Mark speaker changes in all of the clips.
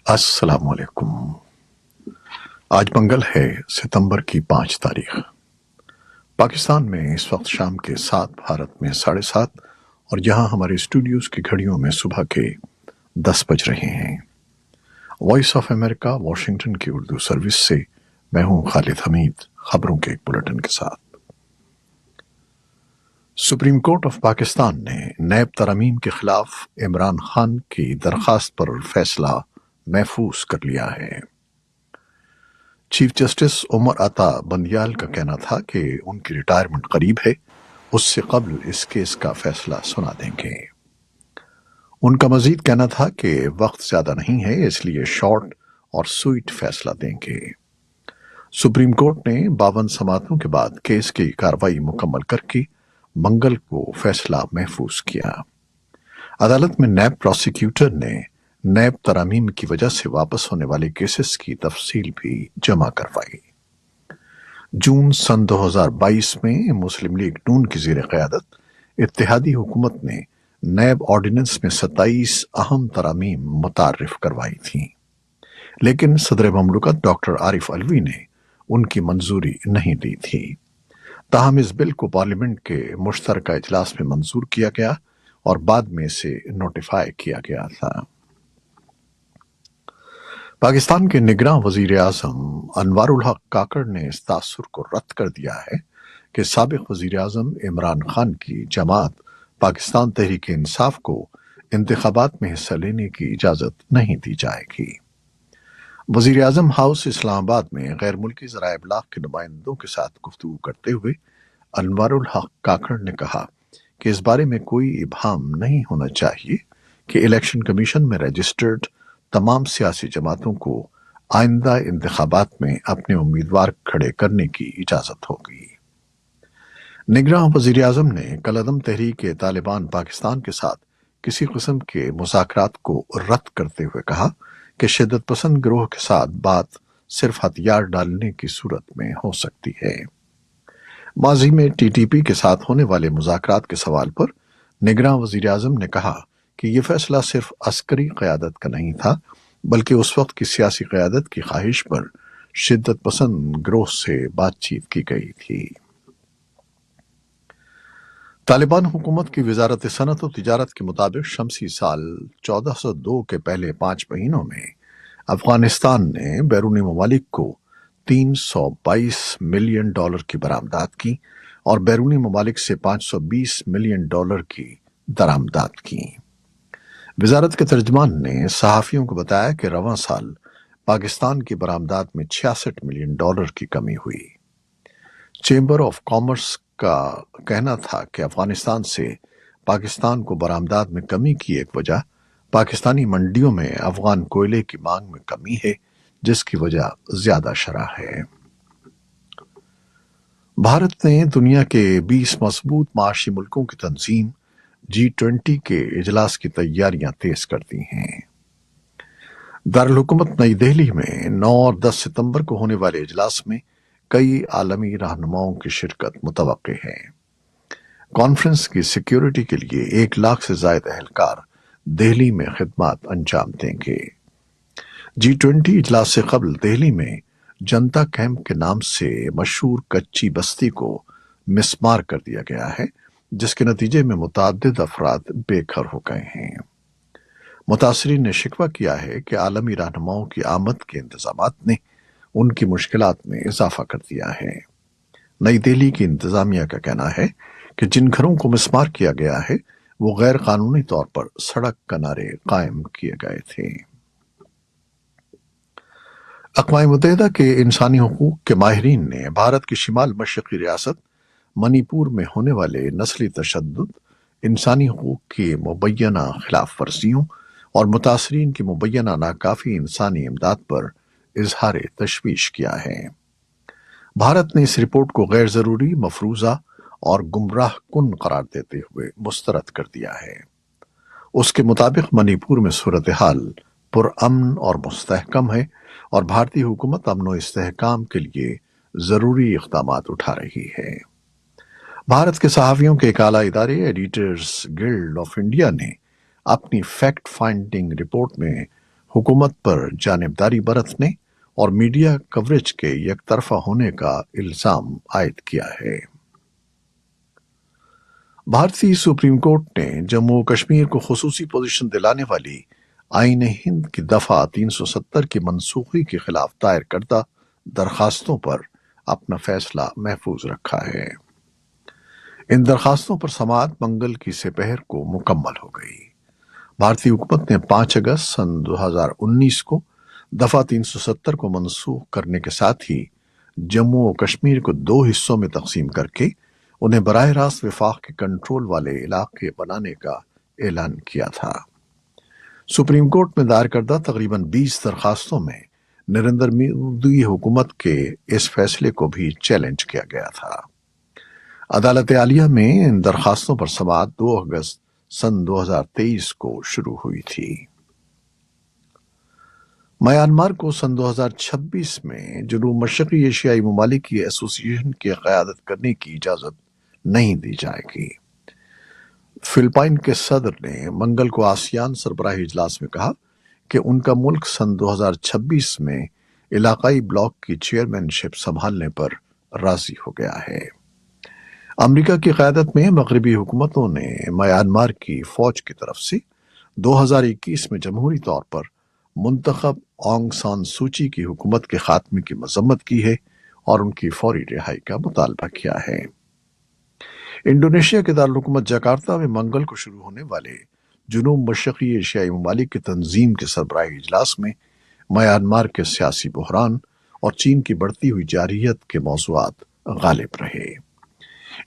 Speaker 1: السلام علیکم۔ آج منگل ہے، ستمبر کی 5 تاریخ۔ پاکستان میں اس وقت شام کے 7، بھارت میں 7:30، اور یہاں ہمارے اسٹوڈیوز کی گھڑیوں میں صبح کے 10 بج رہے ہیں۔ وائس آف امریکہ واشنگٹن کی اردو سروس سے میں ہوں خالد حمید، خبروں کے ایک بلٹن کے ساتھ۔ سپریم کورٹ آف پاکستان نے نیب ترامیم کے خلاف عمران خان کی درخواست پر فیصلہ محفوظ کر لیا ہے۔ چیف جسٹس عمر عطا بندیال کا کہنا تھا کہ ان کی ریٹائرمنٹ قریب ہے، اس سے قبل اس کیس کا فیصلہ سنا دیں گے۔ ان کا مزید کہنا تھا کہ وقت زیادہ نہیں ہے، اس لیے شارٹ اور سوئٹ فیصلہ دیں گے۔ سپریم کورٹ نے 52 سماعتوں کے بعد کیس کی کارروائی مکمل کر کے منگل کو فیصلہ محفوظ کیا۔ عدالت میں نیب پروسیکیوٹر نے نیب ترامیم کی وجہ سے واپس ہونے والے کیسز کی تفصیل بھی جمع کروائی۔ جون سن 2022 میں مسلم لیگ نون کی زیر قیادت اتحادی حکومت نے نیب آرڈیننس میں 27 اہم ترامیم متعارف کروائی تھیں، لیکن صدر مملکت ڈاکٹر عارف علوی نے ان کی منظوری نہیں دی تھی۔ تاہم اس بل کو پارلیمنٹ کے مشترکہ اجلاس میں منظور کیا گیا اور بعد میں اسے نوٹیفائی کیا گیا تھا۔ پاکستان کے نگراں وزیر اعظم انوار الحق کاکڑ نے اس تاثر کو رد کر دیا ہے کہ سابق وزیر اعظم عمران خان کی جماعت پاکستان تحریک انصاف کو انتخابات میں حصہ لینے کی اجازت نہیں دی جائے گی۔ وزیر اعظم ہاؤس اسلام آباد میں غیر ملکی ذرائع ابلاغ کے نمائندوں کے ساتھ گفتگو کرتے ہوئے انوار الحق کاکڑ نے کہا کہ اس بارے میں کوئی ابہام نہیں ہونا چاہیے کہ الیکشن کمیشن میں رجسٹرڈ تمام سیاسی جماعتوں کو آئندہ انتخابات میں اپنے امیدوار کھڑے کرنے کی اجازت ہوگی۔ نگراں وزیر اعظم نے کالعدم تحریک طالبان پاکستان کے ساتھ کسی قسم کے مذاکرات کو رد کرتے ہوئے کہا کہ شدت پسند گروہ کے ساتھ بات صرف ہتھیار ڈالنے کی صورت میں ہو سکتی ہے۔ ماضی میں ٹی ٹی پی کے ساتھ ہونے والے مذاکرات کے سوال پر نگراں وزیر اعظم نے کہا کہ یہ فیصلہ صرف عسکری قیادت کا نہیں تھا، بلکہ اس وقت کی سیاسی قیادت کی خواہش پر شدت پسند گروہ سے بات چیت کی گئی تھی۔ طالبان حکومت کی وزارت صنعت و تجارت کے مطابق شمسی سال 1402 کے پہلے 5 مہینوں میں افغانستان نے بیرونی ممالک کو $322 ملین کی برآمدات کی اور بیرونی ممالک سے $520 ملین کی درآمدات کی۔ وزارت کے ترجمان نے صحافیوں کو بتایا کہ رواں سال پاکستان کی برآمدات میں $66 ملین کی کمی ہوئی۔ چیمبر آف کامرس کا کہنا تھا کہ افغانستان سے پاکستان کو برآمدات میں کمی کی ایک وجہ پاکستانی منڈیوں میں افغان کوئلے کی مانگ میں کمی ہے، جس کی وجہ زیادہ شرح ہے۔ بھارت نے دنیا کے 20 مضبوط معاشی ملکوں کی تنظیم G20 کے اجلاس کی تیاریاں تیز کر دی ہیں۔ دارالحکومت نئی دہلی میں 9 اور 10 ستمبر کو ہونے والے اجلاس میں کئی عالمی رہنماؤں کی شرکت متوقع ہے۔ کانفرنس کی سیکیورٹی کے لیے 1 لاکھ سے زائد اہلکار دہلی میں خدمات انجام دیں گے۔ G20 اجلاس سے قبل دہلی میں جنتا کیمپ کے نام سے مشہور کچی بستی کو مسمار کر دیا گیا ہے، جس کے نتیجے میں متعدد افراد بے گھر ہو گئے ہیں۔ متاثرین نے شکوہ کیا ہے کہ عالمی رہنماؤں کی آمد کے انتظامات نے ان کی مشکلات میں اضافہ کر دیا ہے۔ نئی دہلی کی انتظامیہ کا کہنا ہے کہ جن گھروں کو مسمار کیا گیا ہے وہ غیر قانونی طور پر سڑک کنارے قائم کیے گئے تھے۔ اقوام متحدہ کے انسانی حقوق کے ماہرین نے بھارت کی شمال مشرقی ریاست منی پور میں ہونے والے نسلی تشدد، انسانی حقوق کی مبینہ خلاف ورزیوں اور متاثرین کی مبینہ ناکافی انسانی امداد پر اظہار تشویش کیا ہے۔ بھارت نے اس رپورٹ کو غیر ضروری، مفروضہ اور گمراہ کن قرار دیتے ہوئے مسترد کر دیا ہے۔ اس کے مطابق منی پور میں صورتحال پرامن اور مستحکم ہے اور بھارتی حکومت امن و استحکام کے لیے ضروری اقدامات اٹھا رہی ہے۔ بھارت کے صحافیوں کے ایک اعلیٰ ادارے ایڈیٹرز گلڈ آف انڈیا نے اپنی فیکٹ فائنڈنگ رپورٹ میں हुकूमत पर जानिबदारी बरतने और मीडिया कवरेज के एक तरफा होने का इल्जाम आयद किया है। भारतीय सुप्रीम कोर्ट ने जम्मू कश्मीर को खुसूसी पोजीशन दिलाने वाली आईन हिंद की दफा 370 की मनसूखी के खिलाफ दायर करदा दरखास्तों पर अपना फैसला महफूज रखा है। इन दरखास्तों पर समाअत मंगल की दोपहर को मुकम्मल हो गई। भारतीय हुकूमत ने 5 अगस्त सन 2019 को दफा 370 को मनसूख करने के साथ ही जम्मू और कश्मीर को 2 हिस्सों में तकसीम करके उन्हें बराह रास्त वफाक के कंट्रोल वाले इलाके बनाने का ऐलान किया था। सुप्रीम कोर्ट में दायर करदा तकरीबन 20 दरखास्तों में नरेंद्र मोदी हुकूमत के इस फैसले को भी चैलेंज किया गया था। अदालत आलिया में इन दरखास्तों पर समाअत 2 अगस्त सन 2023 को शुरू हुई थी। म्यांमार को सन 2026 में जनूब मशरकी एशियाई ममालिक की एसोसिएशन की क़यादत करने की इजाज़त नहीं दी जाएगी। फिलिपाइन के सदर ने मंगल को आसियान सरबराही इजलास में कहा कि उनका मुल्क सन 2026 में इलाकाई ब्लॉक की चेयरमैनशिप संभालने पर राजी हो गया है। अमेरिका की क़यादत में मगरबी हुकूमतों ने म्यांमार की फौज की तरफ से 2021 में जमहूरी तौर पर मुंतखब आंग सान सूची की हुकूमत के खात्मे की मजम्मत की है और उनकी फौरी रिहाई का मुतालबा किया है। इंडोनेशिया के दारुल जकार्ता में मंगल को शुरू होने वाले जुनूब मशरकी एशियाई ममालिक की तंजीम के सरबराही इजलास में म्यांमार के सियासी बहरान और चीन की बढ़ती हुई जारहियत के मौज़ूआत गालिब रहे।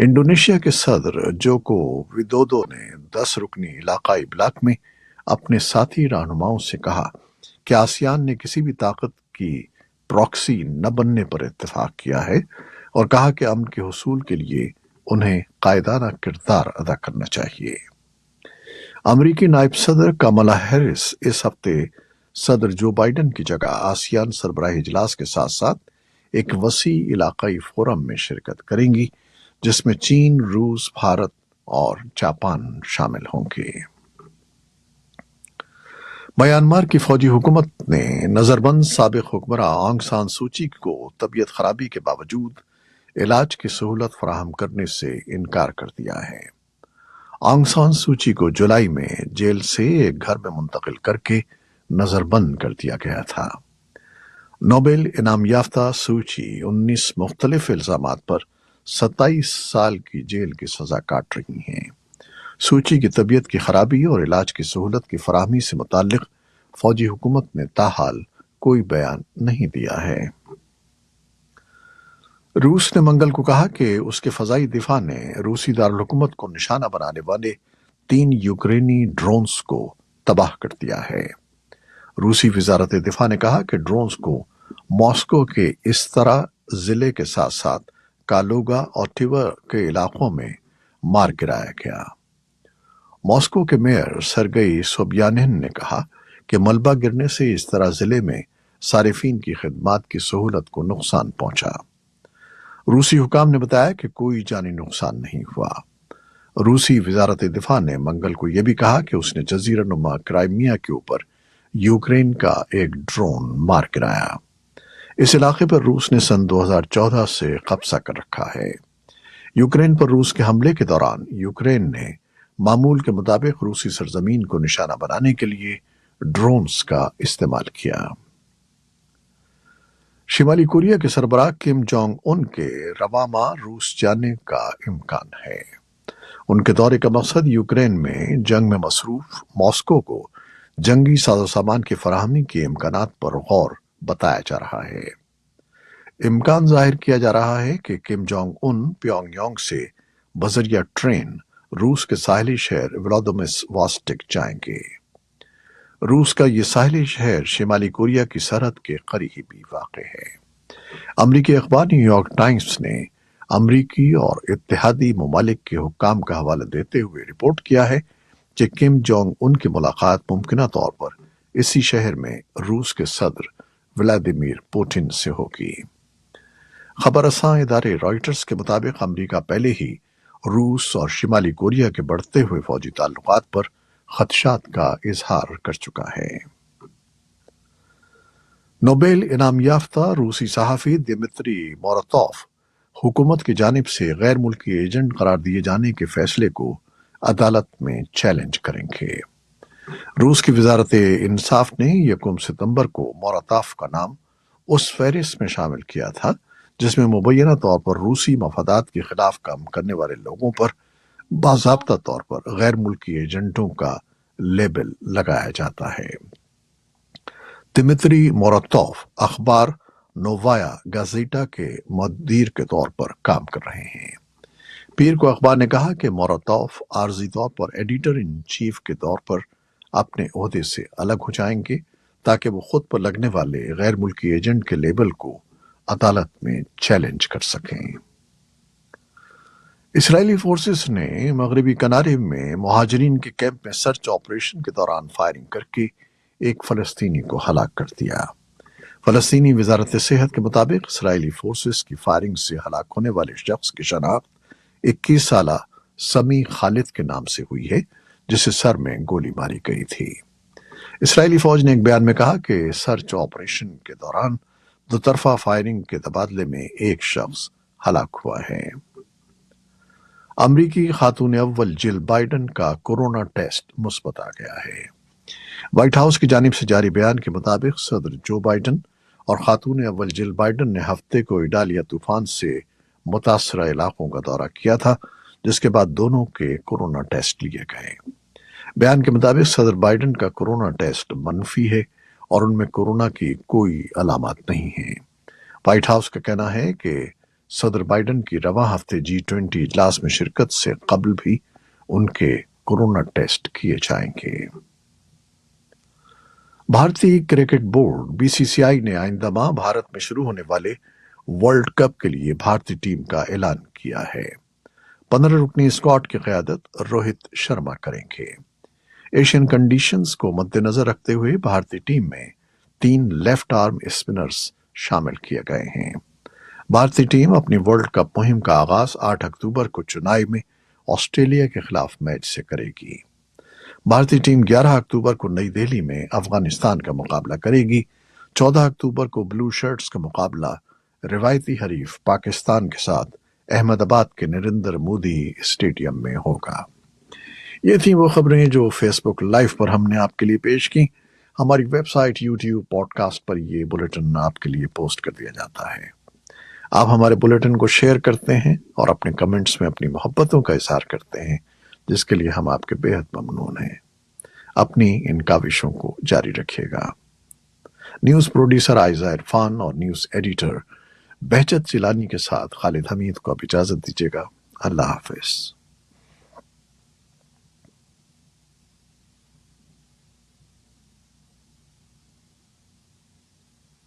Speaker 1: इंडोनेशिया के सदर जोको विदोदो ने 10 रुकनी इलाकाई ब्लॉक में अपने साथी रहनुमाओं से कहा कि आसियान ने किसी भी ताकत की प्रॉक्सी न बनने पर इत्तेफाक किया है और कहा कि अमन के हुसूल के लिए उन्हें कायदाना किरदार अदा करना चाहिए। अमरीकी नायब सदर कमला हैरिस इस हफ्ते सदर जो बाइडन की जगह आसियान सरबराही इजलास के साथ साथ एक वसी इलाकाई फोरम में शिरकत करेंगी जिसमें चीन, रूस, भारत और जापान शामिल होंगे। म्यांमार की फौजी हुकूमत ने नजरबंद साबिक हुक्मरान आंग सान सूची को तबीयत खराबी के बावजूद इलाज की सहूलत फराहम करने से इनकार कर दिया है। आंग सान सूची को जुलाई में जेल से एक घर में मुंतकिल करके नजरबंद कर दिया गया था। नोबेल इनाम याफ्ता सूची 19 मुख्तलिफ इल्जामात पर 27 साल की जेल की सजा काट रही हैं। सूची की तबीयत की खराबी और इलाज की सहूलत की फराहमी से मुताल्लिक फौजी हुकूमत ने ताहाल कोई बयान नहीं दिया है। रूस ने मंगल को कहा कि उसके फजाई दिफा ने रूसी दारुल हुकूमत को निशाना बनाने वाले 3 यूक्रेनी ड्रोन्स को तबाह कर दिया है। रूसी वजारत दिफा ने कहा कि ड्रोन्स को मॉस्को के इस तरह जिले के साथ साथ कालुगा और टिवर के इलाकों में मार गिराया गया। मॉस्को के मेयर सरगई सोबियानिन ने कहा कि मलबा गिरने से इस तरह जिले में सारिफीन की खिदमात की सहूलत को नुकसान पहुंचा। रूसी हुकाम ने बताया कि कोई जानी नुकसान नहीं हुआ। रूसी वजारत दिफा ने मंगल को यह भी कहा कि उसने जजीरा नुमा क्राइमिया के ऊपर यूक्रेन का एक ड्रोन मार गिराया। इस इलाके पर रूस ने सन 2014 से कब्जा कर रखा है। यूक्रेन पर रूस के हमले के दौरान यूक्रेन ने मामूल के मुताबिक रूसी सरजमीन को निशाना बनाने के लिए ड्रोन्स का इस्तेमाल किया। शिमाली कोरिया के सरबराह किम जोंग उन के रवा माह रूस जाने का इम्कान है। उनके दौरे का मकसद यूक्रेन में जंग में मसरूफ मॉस्को को जंगी साजो सामान की फराहमी के इम्कानात पर गौर बताया जा रहा है। इम्कान जाहिर किया जा रहा है कि किम जोंग उन प्योंगयांग से बजरिया ट्रेन रूस के साहिली शहर व्लादिवोस्टोक जाएंगे। रूस का ये साहिली शहर शिमाली कोरिया की सरहद के करीब ही वाक़ है। अमरीकी अखबार न्यूयॉर्क टाइम्स ने अमरीकी और इत्तेहादी ममालिक के हुक्काम का हवाला देते हुए रिपोर्ट किया है कि किम जोंग उन की मुलाकात मुमकिना तौर पर इसी शहर में रूस के सदर व्लादिमीर पुतिन से होगी। खबर रसां इदारे रॉयटर्स के मुताबिक अमरीका पहले ही रूस और शिमाली कोरिया के बढ़ते हुए फौजी ताल्लुकात पर खदशात का इजहार कर चुका है। नोबेल इनाम याफ्ता रूसी सहाफ़ी दिमित्री मोरातोव हुकूमत की जानिब से गैर मुल्की एजेंट करार दिए जाने के फैसले को अदालत में चैलेंज करेंगे। रूस की वजारत इंसाफ ने 1 सितंबर को मोरातोव का नाम उस फहरिस्त में शामिल किया था जिसमें मुबैना तौर पर रूसी मफादात के खिलाफ काम करने वाले लोगों पर बाज़ाब्ता तौर पर गैर मुल्की एजेंटों का लेबल लगाया जाता है। दिमित्री मोरातोव अखबार नोवाया गाजेटा के मुदीर के तौर पर काम कर रहे हैं। पीर को अखबार ने कहा कि मोरातोव आर्जी तौर पर एडिटर इन चीफ के तौर पर अपने ओहदे से अलग हो जाएंगे ताकि वो खुद पर लगने वाले गैर मुल्की एजेंट के लेबल को अदालत में चैलेंज कर सकें। इसराइली फोर्सेस ने मगरबी किनारे में मुहाजिरीन के कैंप में सर्च ऑपरेशन के दौरान फायरिंग करके एक फलस्तीनी को हलाक कर दिया। फलस्तीनी वजारत सेहत के मुताबिक इसराइली फोर्सेस की फायरिंग से हलाक होने वाले शख्स की शनाख्त 21 साला समी खालिद के नाम से हुई है जिसे सर में गोली मारी गई थी। इसराइली फौज ने एक बयान में कहा कि सर्च ऑपरेशन के दौरान दोतरफा फायरिंग के तबादले में एक शख्स हलाक हुआ है। अमरीकी खातून अव्वल जिल बाइडन का कोरोना टेस्ट मुस्बत आ गया है। व्हाइट हाउस की जानिब से जारी बयान के मुताबिक सदर जो बाइडन और खातून अव्वल जिल बाइडन ने हफ्ते को इडालिया तूफान से मुतासरा इलाकों का दौरा किया था जिसके बाद दोनों के कोरोना टेस्ट लिए गए। बयान के मुताबिक सदर बाइडन का कोरोना टेस्ट मनफी है और उनमें कोरोना की कोई अलामत नहीं है। व्हाइट हाउस का कहना है कि सदर बाइडन की रवा हफ्ते G20 इजलास में शिरकत से कबल भी उनके कोरोना टेस्ट किए जाएंगे। भारतीय क्रिकेट बोर्ड BCCI ने आइंदा माह भारत में शुरू होने वाले वर्ल्ड कप के लिए भारतीय टीम का ऐलान किया है। 15 रुकनी स्क्वाड की क़यादत रोहित शर्मा करेंगे। एशियन कंडीशंस को मद्देनजर रखते हुए भारतीय टीम में 3 लेफ्ट आर्म स्पिनर्स शामिल किए गए हैं। भारतीय टीम अपनी वर्ल्ड कप मुहिम का आगाज 8 अक्टूबर को चेन्नई में ऑस्ट्रेलिया के खिलाफ मैच से करेगी। भारतीय टीम 11 अक्टूबर को नई दिल्ली में अफगानिस्तान का मुकाबला करेगी। 14 अक्टूबर को ब्लू शर्ट्स का मुकाबला रिवायती हरीफ पाकिस्तान के साथ अहमदाबाद के नरेंद्र मोदी स्टेडियम में होगा। ये थी वो खबरें जो फेसबुक लाइव पर हमने आपके लिए पेश की। हमारी वेबसाइट, यूट्यूब, पॉडकास्ट पर ये बुलेटिन आपके लिए पोस्ट कर दिया जाता है। आप हमारे बुलेटिन को शेयर करते हैं और अपने कमेंट्स में अपनी मोहब्बतों का इजहार करते हैं जिसके लिए हम आपके बेहद ममनून हैं। अपनी इन काविशों को जारी रखिएगा। न्यूज़ प्रोड्यूसर आयजा इरफान और न्यूज़ एडिटर बहजत जिलानी के साथ खालिद हमीद को अब इजाज़त दीजिएगा। अल्लाह हाफिज।